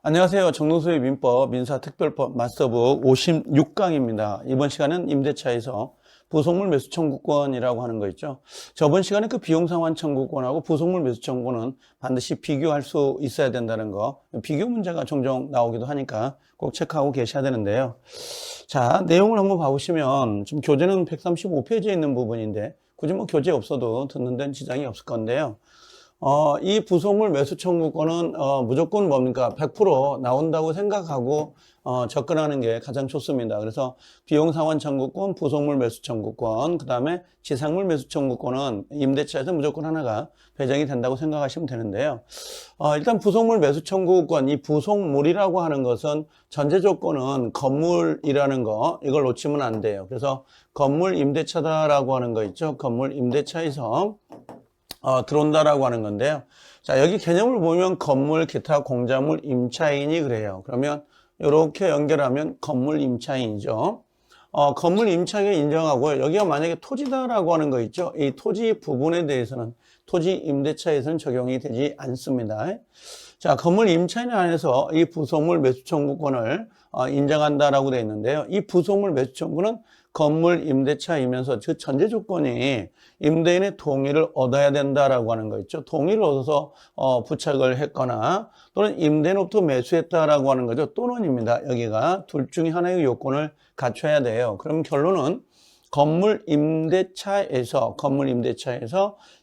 안녕하세요. 정동수의 민법 민사특별법 마스터북 56강입니다. 이번 시간은 임대차에서 부속물 매수 청구권이라고 하는 거 있죠. 저번 시간에 그 비용상환 청구권하고 부속물 매수 청구는 반드시 비교할 수 있어야 된다는 거, 비교 문제가 종종 나오기도 하니까 꼭 체크하고 계셔야 되는데요. 자, 내용을 한번 봐보시면 지금 교재는 135페이지에 있는 부분인데 굳이 뭐 교재 없어도 듣는 데는 지장이 없을 건데요. 이 부속물 매수 청구권은 무조건 뭡니까? 100% 나온다고 생각하고 접근하는 게 가장 좋습니다. 그래서 비용상환 청구권, 부속물 매수 청구권, 그 다음에 지상물 매수 청구권은 임대차에서 무조건 하나가 배정이 된다고 생각하시면 되는데요. 일단 부속물 매수 청구권, 이 부속물이라고 하는 것은 전제 조건은 건물이라는 거, 이걸 놓치면 안 돼요. 그래서 건물 임대차다라고 하는 거 있죠. 건물 임대차에서 들어온다라고 하는 건데요. 자, 여기 개념을 보면 건물, 기타, 공작물, 임차인이 그래요. 그러면 이렇게 연결하면 건물 임차인이죠. 건물 임차인을 인정하고요. 여기가 만약에 토지다라고 하는 거 있죠. 이 토지 부분에 대해서는 토지 임대차에서는 적용이 되지 않습니다. 자, 건물 임차인에 한해서 이 부속물 매수 청구권을 인정한다라고 되어 있는데요. 이 부속물 매수 청구는 건물 임대차이면서 그 전제 조건이 임대인의 동의를 얻어야 된다라고 하는 거 있죠. 동의를 얻어서 부착을 했거나 또는 임대인으로부터 매수했다라고 하는 거죠. 또는입니다. 여기가 둘 중에 하나의 요건을 갖춰야 돼요. 그럼 결론은 건물 임대차에서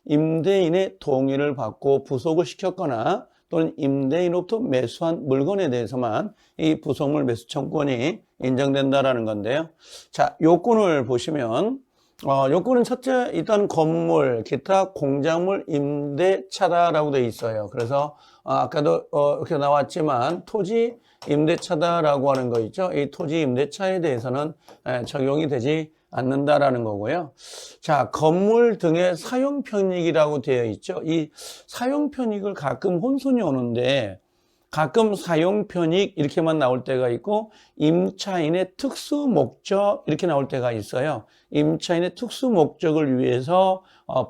임대인의 동의를 받고 부속을 시켰거나 또는 임대인으로부터 매수한 물건에 대해서만 이 부속물 매수 청구권이 인정된다라는 건데요. 자, 요건을 보시면 요건은 첫째, 일단 건물, 기타, 공작물, 임대차다라고 되어 있어요. 그래서 아까도 이렇게 나왔지만 토지 임대차다라고 하는 거 있죠. 이 토지 임대차에 대해서는 적용이 되지 않는다라는 거고요. 자, 건물 등의 사용 편익이라고 되어 있죠. 이 사용 편익을 가끔 혼선이 오는데 가끔 사용 편익 이렇게만 나올 때가 있고 임차인의 특수 목적 이렇게 나올 때가 있어요. 임차인의 특수 목적을 위해서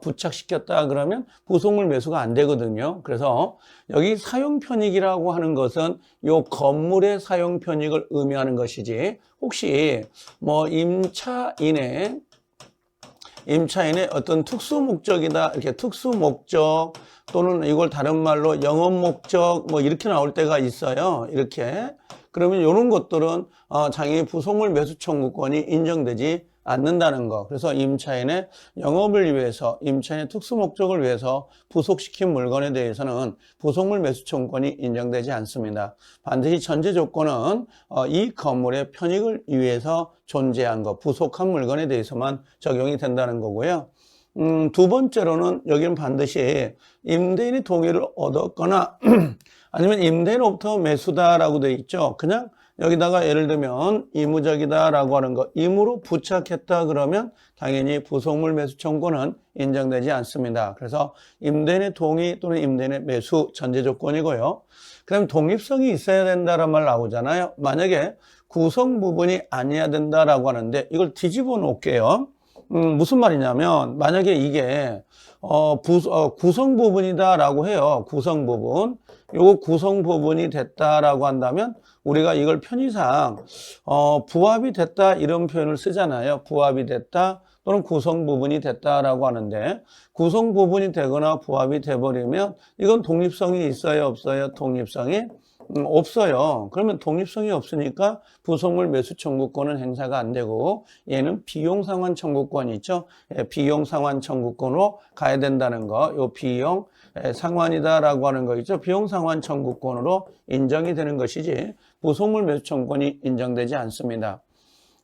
부착시켰다 그러면 부속물 매수가 안 되거든요. 그래서 여기 사용 편익이라고 하는 것은 요 건물의 사용 편익을 의미하는 것이지 혹시 뭐 임차인의 어떤 특수 목적이다 이렇게 특수 목적 또는 이걸 다른 말로 영업 목적 뭐 이렇게 나올 때가 있어요. 이렇게 그러면 이런 것들은 장애인 부속물 매수 청구권이 인정되지 않는다는 거. 그래서 임차인의 영업을 위해서 임차인의 특수 목적을 위해서 부속시킨 물건에 대해서는 부속물 매수 청구권이 인정되지 않습니다. 반드시 전제 조건은 이 건물의 편익을 위해서 존재한 것, 부속한 물건에 대해서만 적용이 된다는 거고요. 두 번째로는 여기는 반드시 임대인의 동의를 얻었거나 아니면 임대인으로부터 매수다라고 되어 있죠. 그냥 여기다가 예를 들면 이무적이다라고 하는 거, 임으로 부착했다 그러면 당연히 부속물 매수 청구는 인정되지 않습니다. 그래서 임대인의 동의 또는 임대인의 매수 전제 조건이고요. 그 다음에 독립성이 있어야 된다는 말 나오잖아요. 만약에 구성 부분이 아니어야 된다라고 하는데 이걸 뒤집어 놓을게요. 무슨 말이냐면 만약에 이게 구성 부분이다라고 해요. 구성 부분. 요거 구성 부분이 됐다라고 한다면 우리가 이걸 편의상 부합이 됐다 이런 표현을 쓰잖아요. 부합이 됐다 또는 구성 부분이 됐다라고 하는데 구성 부분이 되거나 부합이 돼버리면 이건 독립성이 있어요, 없어요? 독립성이 없어요. 그러면 독립성이 없으니까 부속물 매수 청구권은 행사가 안 되고 얘는 비용상환 청구권이 있죠. 비용상환 청구권으로 가야 된다는 거. 요 비용 상환이다라고 하는 거 있죠. 비용상환 청구권으로 인정이 되는 것이지 부속물 매수 청구권이 인정되지 않습니다.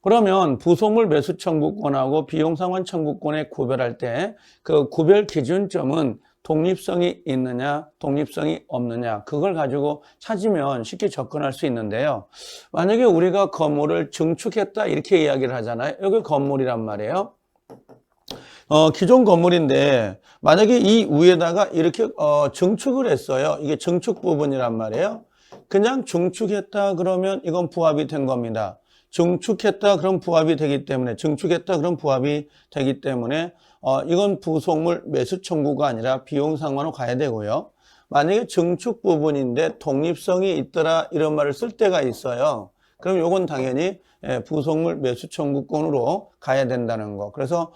그러면 부속물 매수 청구권하고 비용상환 청구권에 구별할 때 그 구별 기준점은 독립성이 있느냐, 독립성이 없느냐, 그걸 가지고 찾으면 쉽게 접근할 수 있는데요. 만약에 우리가 건물을 증축했다 이렇게 이야기를 하잖아요. 여기 건물이란 말이에요. 기존 건물인데 만약에 이 위에다가 이렇게 증축을 했어요. 이게 증축 부분이란 말이에요. 그냥 증축했다 그러면 이건 부합이 된 겁니다. 증축했다 그럼 부합이 되기 때문에 이건 부속물 매수 청구가 아니라 비용 상환으로 가야 되고요. 만약에 증축 부분인데 독립성이 있더라 이런 말을 쓸 때가 있어요. 그럼 요건 당연히 부속물 매수 청구권으로 가야 된다는 거. 그래서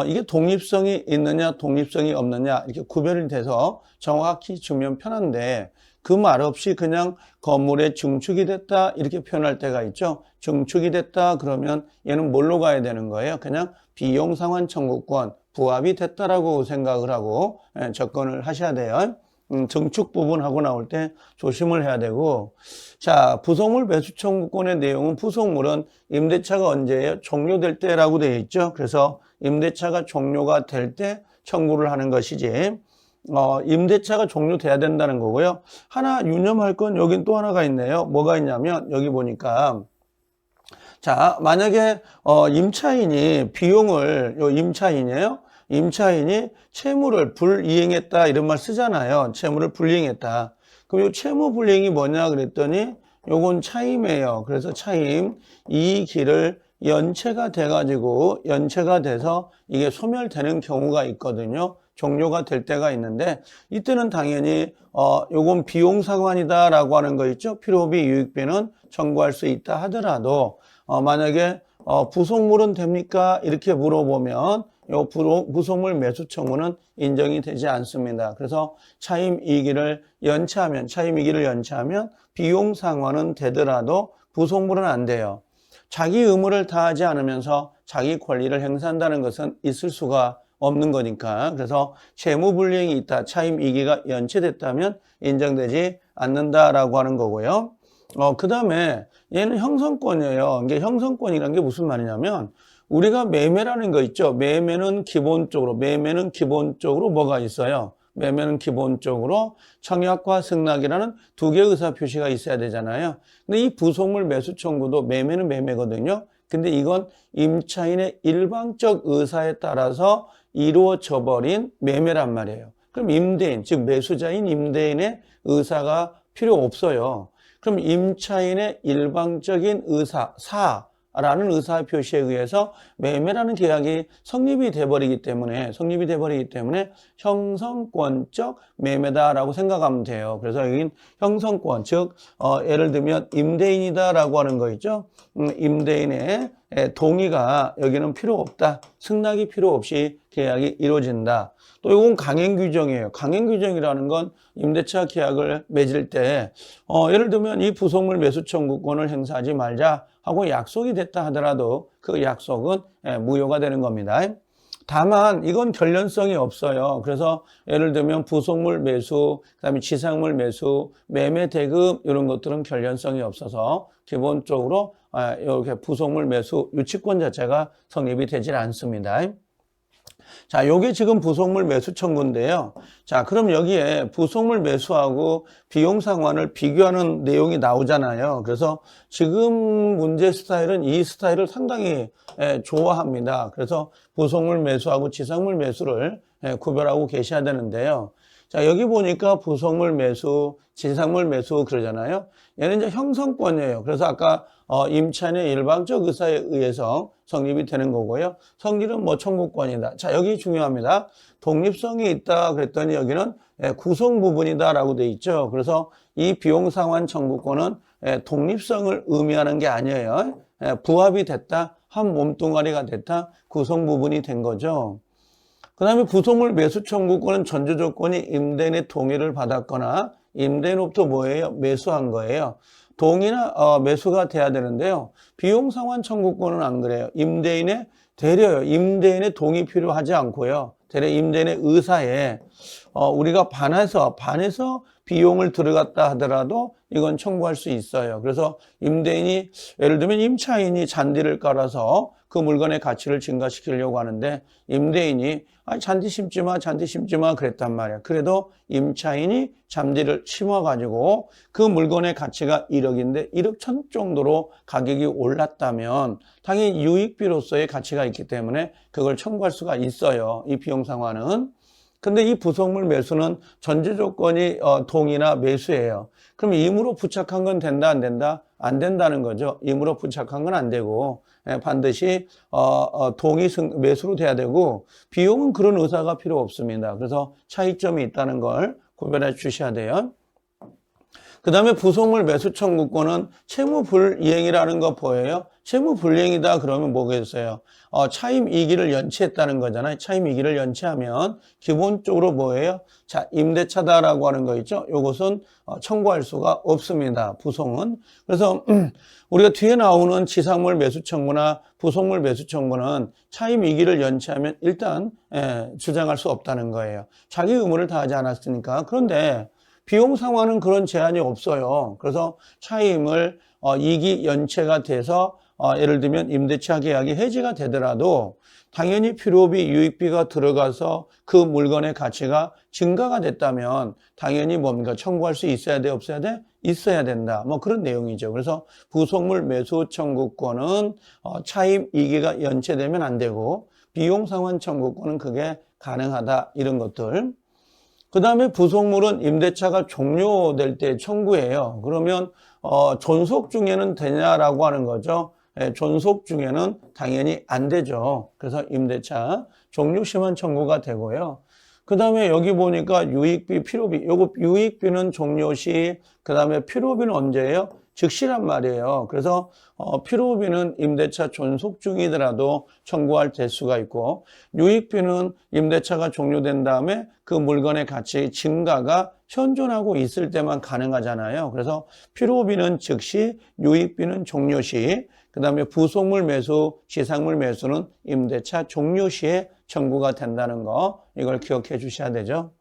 이게 독립성이 있느냐 독립성이 없느냐 이렇게 구별이 돼서 정확히 주면 편한데 그 말 없이 그냥 건물에 증축이 됐다 이렇게 표현할 때가 있죠. 증축이 됐다 그러면 얘는 뭘로 가야 되는 거예요? 그냥 비용상환 청구권 부합이 됐다라고 생각을 하고 접근을 하셔야 돼요. 증축 부분 하고 나올 때 조심을 해야 되고, 자, 부속물 매수 청구권의 내용은 부속물은 임대차가 언제예요? 종료될 때라고 되어 있죠. 그래서 임대차가 종료가 될 때 청구를 하는 것이지, 임대차가 종료돼야 된다는 거고요. 하나 유념할 건 여긴 또 하나가 있네요. 뭐가 있냐면 여기 보니까 자, 만약에 임차인이 비용을 임차인이에요. 임차인이 채무를 불이행했다 이런 말 쓰잖아요. 채무를 불이행했다. 그럼 이 채무 불이행이 뭐냐 그랬더니 요건 차임이에요. 그래서 차임 이 길을 연체가 돼가지고 연체가 돼서 이게 소멸되는 경우가 있거든요. 종료가 될 때가 있는데 이때는 당연히 요건 비용 상환이다라고 하는 거 있죠. 필요비 유익비는 청구할 수 있다 하더라도 만약에 부속물은 됩니까? 이렇게 물어보면 요 부속물 매수 청구는 인정이 되지 않습니다. 그래서 차임이기를 연체하면 차임이기를 연체하면 비용 상환은 되더라도 부속물은 안 돼요. 자기 의무를 다하지 않으면서 자기 권리를 행사한다는 것은 있을 수가 없는 거니까. 그래서 채무 불이행이 있다. 차임이기가 연체됐다면 인정되지 않는다라고 하는 거고요. 그 다음에 얘는 형성권이에요. 이게 형성권이라는 게 무슨 말이냐면 우리가 매매라는 거 있죠. 매매는 기본적으로 뭐가 있어요? 매매는 기본적으로 청약과 승낙이라는 두 개의 의사 표시가 있어야 되잖아요. 근데 이 부속물 매수 청구도 매매는 매매거든요. 근데 이건 임차인의 일방적 의사에 따라서 이루어져 버린 매매란 말이에요. 그럼 임대인, 즉 매수자인 임대인의 의사가 필요 없어요. 그럼 임차인의 일방적인 의사, 사라는 의사 표시에 의해서 매매라는 계약이 성립이 돼버리기 때문에 형성권적 매매다라고 생각하면 돼요. 그래서 여긴 형성권, 즉 예를 들면 임대인이다라고 하는 거 있죠. 임대인의 동의가 여기는 필요 없다. 승낙이 필요 없이 계약이 이루어진다. 또 이건 강행 규정이에요. 강행 규정이라는 건 임대차 계약을 맺을 때 예를 들면 이 부속물 매수 청구권을 행사하지 말자 하고 약속이 됐다 하더라도 그 약속은 무효가 되는 겁니다. 다만 이건 결련성이 없어요. 그래서 예를 들면 부속물 매수, 그다음에 지상물 매수, 매매 대금 이런 것들은 결련성이 없어서 기본적으로 이렇게 부속물 매수 유치권 자체가 성립이 되질 않습니다. 자, 요게 지금 부속물 매수 청구인데요. 자, 그럼 여기에 부속물 매수하고 비용 상환을 비교하는 내용이 나오잖아요. 그래서 지금 문제 스타일은 이 스타일을 상당히 좋아합니다. 그래서 부속물 매수하고 지상물 매수를 구별하고 계셔야 되는데요. 자, 여기 보니까 부속물 매수, 지상물 매수 그러잖아요. 얘는 이제 형성권이에요. 그래서 아까 임차인의 일방적 의사에 의해서 성립이 되는 거고요. 성질은 뭐 청구권이다. 자, 여기 중요합니다. 독립성이 있다 그랬더니 여기는 구성 부분이다라고 돼 있죠. 그래서 이 비용 상환 청구권은 독립성을 의미하는 게 아니에요. 부합이 됐다, 한 몸뚱아리가 됐다, 구성 부분이 된 거죠. 그 다음에 부속물 매수 청구권은 전제 조건이 임대인의 동의를 받았거나 임대인으로부터 뭐예요? 매수한 거예요. 동의나 매수가 돼야 되는데요. 비용 상환 청구권은 안 그래요. 대려요. 임대인의 동의 필요하지 않고요. 대려 임대인의 의사에 우리가 반해서 비용을 들어갔다 하더라도 이건 청구할 수 있어요. 그래서 임대인이 예를 들면 임차인이 잔디를 깔아서 그 물건의 가치를 증가시키려고 하는데 임대인이 잔디 심지 마 그랬단 말이야. 그래도 임차인이 잔디를 심어가지고 그 물건의 가치가 1억인데 1억 1천 정도로 가격이 올랐다면 당연히 유익비로서의 가치가 있기 때문에 그걸 청구할 수가 있어요. 이 비용 상환은. 근데 이 부속물 매수는 전제 조건이 동의나 매수예요. 그럼 임으로 부착한 건 된다, 안 된다? 안 된다는 거죠. 임으로 부착한 건 안 되고 반드시 동의 매수로 돼야 되고 비용은 그런 의사가 필요 없습니다. 그래서 차이점이 있다는 걸 구별해 주셔야 돼요. 그 다음에 부속물 매수 청구권은 채무불이행이라는 거 보여요? 채무불이행이다 그러면 뭐겠어요? 차임 2기를 연체했다는 거잖아요. 차임 2기를 연체하면 기본적으로 뭐예요? 자, 임대차다라고 하는 거 있죠? 요것은 청구할 수가 없습니다. 부속은. 그래서 우리가 뒤에 나오는 지상물 매수 청구나 부속물 매수 청구는 차임 2기를 연체하면 일단 주장할 수 없다는 거예요. 자기 의무를 다하지 않았으니까. 그런데 비용 상환은 그런 제한이 없어요. 그래서 차임을 2기 연체가 돼서 예를 들면 임대차 계약이 해지가 되더라도 당연히 필요비, 유익비가 들어가서 그 물건의 가치가 증가가 됐다면 당연히 뭡니까? 청구할 수 있어야 돼, 없어야 돼? 있어야 된다. 뭐 그런 내용이죠. 그래서 부속물 매수 청구권은 차임 2기가 연체되면 안 되고 비용 상환 청구권은 그게 가능하다. 이런 것들. 그 다음에 부속물은 임대차가 종료될 때 청구해요. 그러면 존속 중에는 되냐라고 하는 거죠. 존속 중에는 당연히 안 되죠. 그래서 임대차 종료 시만 청구가 되고요. 그 다음에 여기 보니까 유익비, 필요비. 요거 유익비는 종료 시, 그 다음에 필요비는 언제예요? 즉시란 말이에요. 그래서 필요비는 임대차 존속 중이더라도 청구할 대수가 있고 유익비는 임대차가 종료된 다음에 그 물건의 가치 증가가 현존하고 있을 때만 가능하잖아요. 그래서 필요비는 즉시, 유익비는 종료 시, 그 다음에 부속물 매수, 지상물 매수는 임대차 종료 시에 청구가 된다는 거 이걸 기억해 주셔야 되죠.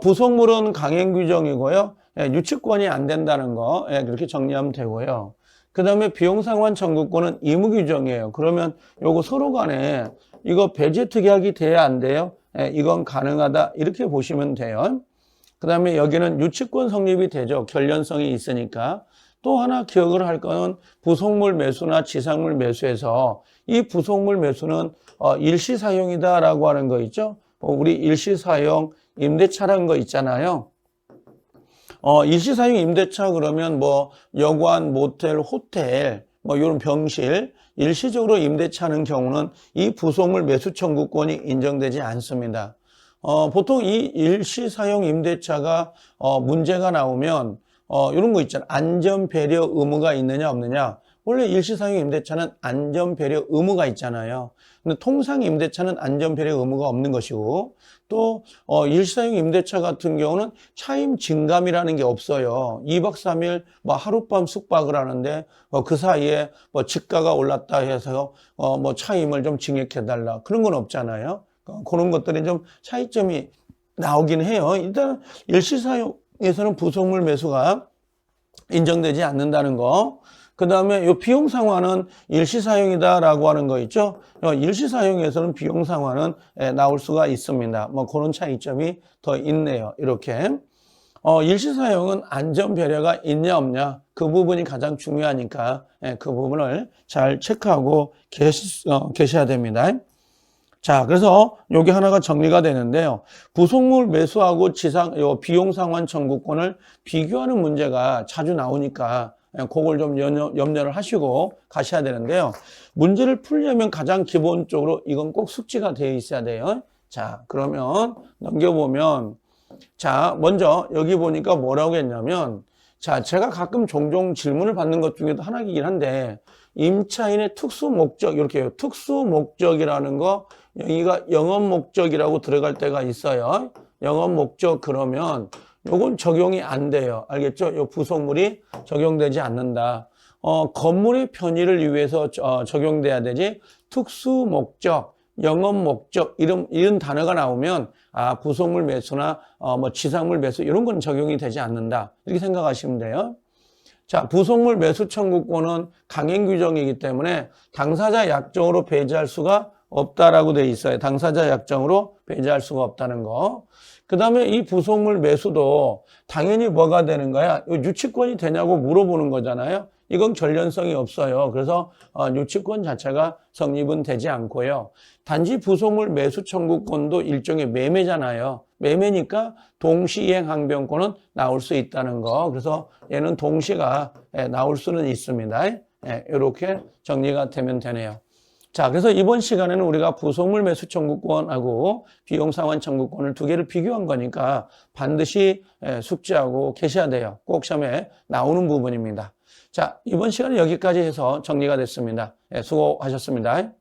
부속물은 강행 규정이고요. 유치권이 안 된다는 거 그렇게 정리하면 되고요. 그 다음에 비용상환 청구권은 의무 규정이에요. 그러면 요거 서로 간에 이거 배제 특약이 돼야 안 돼요? 이건 가능하다 이렇게 보시면 돼요. 그 다음에 여기는 유치권 성립이 되죠. 결련성이 있으니까. 또 하나 기억을 할 거는 부속물 매수나 지상물 매수에서 이 부속물 매수는 일시사용이다라고 하는 거 있죠. 우리 일시사용 임대차라는 거 있잖아요. 일시사용 임대차 그러면 뭐 여관, 모텔, 호텔, 뭐 이런 병실 일시적으로 임대차하는 경우는 이 부속물 매수 청구권이 인정되지 않습니다. 보통 이 일시사용 임대차가 문제가 나오면 이런 거 있잖아요. 안전배려 의무가 있느냐 없느냐. 원래 일시사용 임대차는 안전배려 의무가 있잖아요. 근데 통상 임대차는 안전배려 의무가 없는 것이고 또 일시사용 임대차 같은 경우는 차임 증감이라는 게 없어요. 2박 3일 뭐 하룻밤 숙박을 하는데 그 사이에 뭐 집가가 올랐다 해서 뭐 차임을 좀 증액해달라. 그런 건 없잖아요. 그런 것들이 좀 차이점이 나오긴 해요. 일단 일시사용에서는 부속물 매수가 인정되지 않는다는 거. 그 다음에 이 비용 상환은 일시사용이다라고 하는 거 있죠. 일시사용에서는 비용 상환은 나올 수가 있습니다. 뭐 그런 차이점이 더 있네요. 이렇게. 일시사용은 안전배려가 있냐 없냐 그 부분이 가장 중요하니까 그 부분을 잘 체크하고 계셔야 됩니다. 자, 그래서 여기 하나가 정리가 되는데요. 부속물 매수하고 비용 상환 청구권을 비교하는 문제가 자주 나오니까 그걸 좀 염려를 하시고 가셔야 되는데요. 문제를 풀려면 가장 기본적으로 이건 꼭 숙지가 되어 있어야 돼요. 자, 그러면 넘겨보면 자, 먼저 여기 보니까 뭐라고 했냐면 자, 제가 가끔 종종 질문을 받는 것 중에도 하나이긴 한데 임차인의 특수 목적 이렇게 해요. 특수 목적이라는 거 여기가 영업 목적이라고 들어갈 때가 있어요. 영업 목적 그러면 요건 적용이 안 돼요. 알겠죠? 요 부속물이 적용되지 않는다. 건물의 편의를 위해서 적용돼야 되지. 특수 목적, 영업 목적 이런 단어가 나오면 부속물 매수나 뭐 지상물 매수 이런 건 적용이 되지 않는다. 이렇게 생각하시면 돼요. 자, 부속물 매수 청구권은 강행 규정이기 때문에 당사자 약정으로 배제할 수가 없다라고 돼 있어요. 당사자 약정으로 배제할 수가 없다는 거. 그 다음에 이 부속물 매수도 당연히 뭐가 되는 거야? 유치권이 되냐고 물어보는 거잖아요. 이건 결련성이 없어요. 그래서 유치권 자체가 성립은 되지 않고요. 단지 부속물 매수 청구권도 일종의 매매잖아요. 매매니까 동시이행 항변권은 나올 수 있다는 거. 그래서 얘는 동시가 나올 수는 있습니다. 이렇게 정리가 되면 되네요. 자, 그래서 이번 시간에는 우리가 부속물 매수 청구권하고 비용 상환 청구권을 두 개를 비교한 거니까 반드시 숙지하고 계셔야 돼요. 꼭 시험에 나오는 부분입니다. 자, 이번 시간은 여기까지 해서 정리가 됐습니다. 수고하셨습니다.